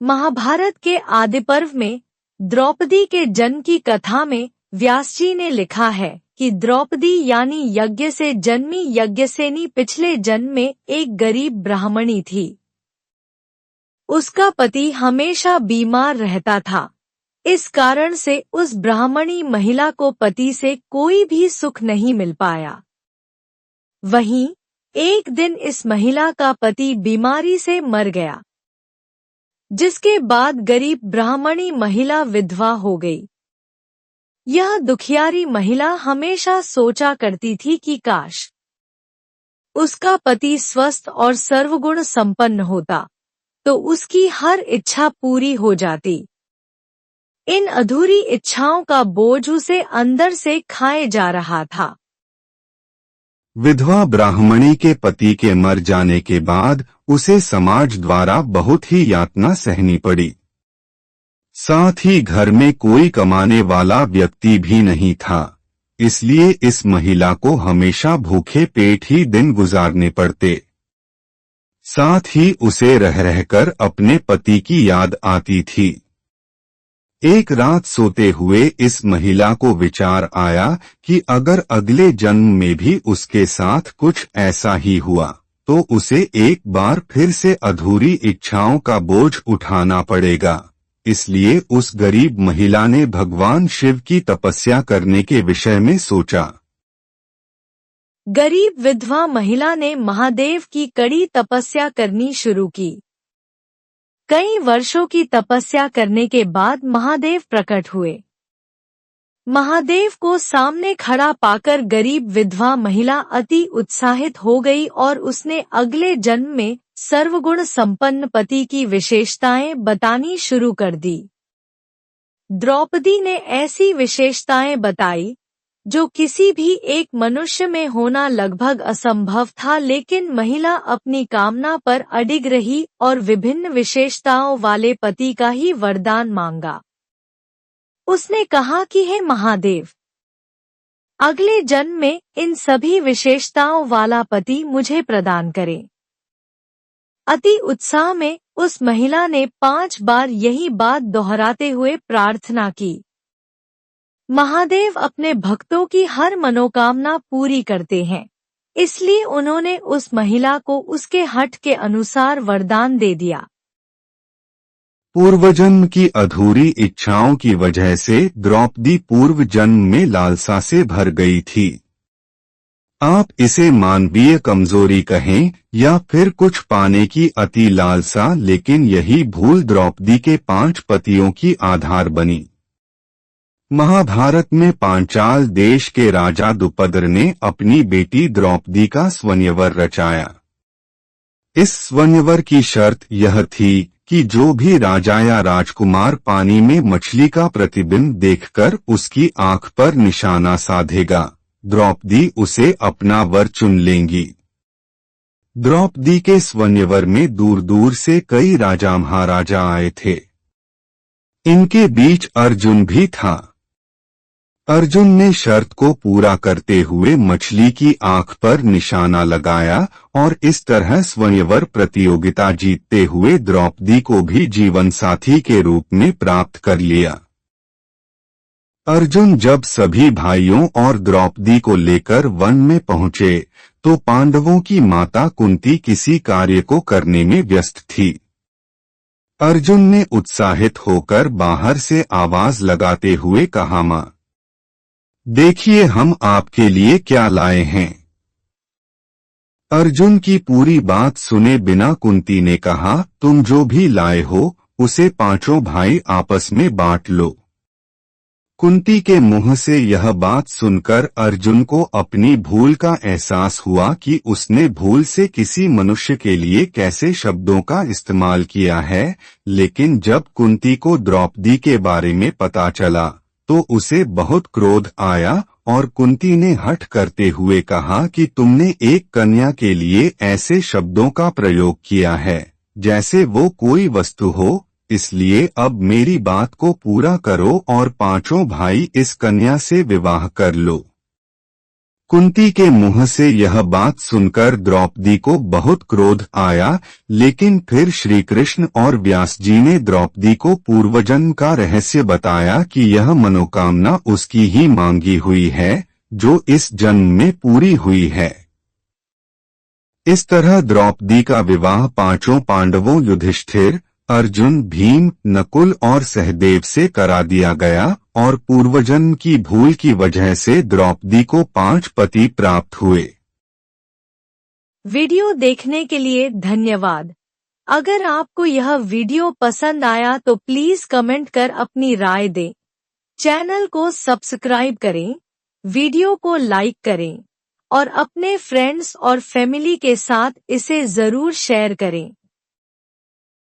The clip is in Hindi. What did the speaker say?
महाभारत के आदि पर्व में द्रौपदी के जन्म की कथा में व्यास जी ने लिखा है कि द्रौपदी यानी यज्ञ से जन्मी यज्ञसेनी पिछले जन्म में एक गरीब ब्राह्मणी थी। उसका पति हमेशा बीमार रहता था। इस कारण से उस ब्राह्मणी महिला को पति से कोई भी सुख नहीं मिल पाया। वहीं एक दिन इस महिला का पति बीमारी से मर गया, जिसके बाद गरीब ब्राह्मणी महिला विधवा हो गई। यह दुखियारी महिला हमेशा सोचा करती थी कि काश उसका पति स्वस्थ और सर्वगुण संपन्न होता तो उसकी हर इच्छा पूरी हो जाती। इन अधूरी इच्छाओं का बोझ उसे अंदर से खाए जा रहा था। विधवा ब्राह्मणी के पति के मर जाने के बाद उसे समाज द्वारा बहुत ही यातना सहनी पड़ी। साथ ही घर में कोई कमाने वाला व्यक्ति भी नहीं था, इसलिए इस महिला को हमेशा भूखे पेट ही दिन गुजारने पड़ते। साथ ही उसे रह रहकर अपने पति की याद आती थी। एक रात सोते हुए इस महिला को विचार आया कि अगर अगले जन्म में भी उसके साथ कुछ ऐसा ही हुआ तो उसे एक बार फिर से अधूरी इच्छाओं का बोझ उठाना पड़ेगा। इसलिए उस गरीब महिला ने भगवान शिव की तपस्या करने के विषय में सोचा। गरीब विधवा महिला ने महादेव की कड़ी तपस्या करनी शुरू की। कई वर्षों की तपस्या करने के बाद महादेव प्रकट हुए। महादेव को सामने खड़ा पाकर गरीब विधवा महिला अति उत्साहित हो गई और उसने अगले जन्म में सर्वगुण संपन्न पति की विशेषताएं बतानी शुरू कर दी। द्रौपदी ने ऐसी विशेषताएं बताई जो किसी भी एक मनुष्य में होना लगभग असंभव था, लेकिन महिला अपनी कामना पर अडिग रही और विभिन्न विशेषताओं वाले पति का ही वरदान मांगा। उसने कहा कि हे महादेव, अगले जन्म में इन सभी विशेषताओं वाला पति मुझे प्रदान करें। अति उत्साह में उस महिला ने 5 बार यही बात दोहराते हुए प्रार्थना की। महादेव अपने भक्तों की हर मनोकामना पूरी करते हैं, इसलिए उन्होंने उस महिला को उसके हठ के अनुसार वरदान दे दिया। पूर्वजन्म की अधूरी इच्छाओं की वजह से द्रौपदी पूर्व जन्म में लालसा से भर गई थी। आप इसे मानवीय कमजोरी कहें या फिर कुछ पाने की अति लालसा, लेकिन यही भूल द्रौपदी के 5 पतियों की आधार बनी। महाभारत में पांचाल देश के राजा द्रुपद ने अपनी बेटी द्रौपदी का स्वयंवर रचाया। इस स्वयंवर की शर्त यह थी कि जो भी राजा या राजकुमार पानी में मछली का प्रतिबिंब देखकर उसकी आंख पर निशाना साधेगा, द्रौपदी उसे अपना वर चुन लेंगी। द्रौपदी के स्वयंवर में दूर दूर से कई राजा महाराजा आए थे। इनके बीच अर्जुन भी था। अर्जुन ने शर्त को पूरा करते हुए मछली की आंख पर निशाना लगाया और इस तरह स्वयंवर प्रतियोगिता जीतते हुए द्रौपदी को भी जीवन साथी के रूप में प्राप्त कर लिया। अर्जुन जब सभी भाइयों और द्रौपदी को लेकर वन में पहुंचे तो पांडवों की माता कुंती किसी कार्य को करने में व्यस्त थी। अर्जुन ने उत्साहित होकर बाहर से आवाज लगाते हुए कहा, माँ देखिए हम आपके लिए क्या लाए हैं। अर्जुन की पूरी बात सुने बिना कुंती ने कहा, तुम जो भी लाए हो उसे 5 भाई आपस में बांट लो। कुंती के मुंह से यह बात सुनकर अर्जुन को अपनी भूल का एहसास हुआ कि उसने भूल से किसी मनुष्य के लिए कैसे शब्दों का इस्तेमाल किया है। लेकिन जब कुंती को द्रौपदी के बारे में पता चला तो उसे बहुत क्रोध आया और कुंती ने हठ करते हुए कहा कि तुमने एक कन्या के लिए ऐसे शब्दों का प्रयोग किया है जैसे वो कोई वस्तु हो, इसलिए अब मेरी बात को पूरा करो और 5 भाई इस कन्या से विवाह कर लो। कुंती के मुंह से यह बात सुनकर द्रौपदी को बहुत क्रोध आया, लेकिन फिर श्री कृष्ण और व्यास जी ने द्रौपदी को पूर्वजन्म का रहस्य बताया कि यह मनोकामना उसकी ही मांगी हुई है, जो इस जन्म में पूरी हुई है। इस तरह द्रौपदी का विवाह पांचों पांडवों युधिष्ठिर, अर्जुन, भीम, नकुल और सहदेव से करा दिया गया और पूर्वजन्म की भूल की वजह से द्रौपदी को 5 पति प्राप्त हुए। वीडियो देखने के लिए धन्यवाद। अगर आपको यह वीडियो पसंद आया तो प्लीज कमेंट कर अपनी राय दें। चैनल को सब्सक्राइब करें, वीडियो को लाइक करें और अपने फ्रेंड्स और फैमिली के साथ इसे जरूर शेयर करें।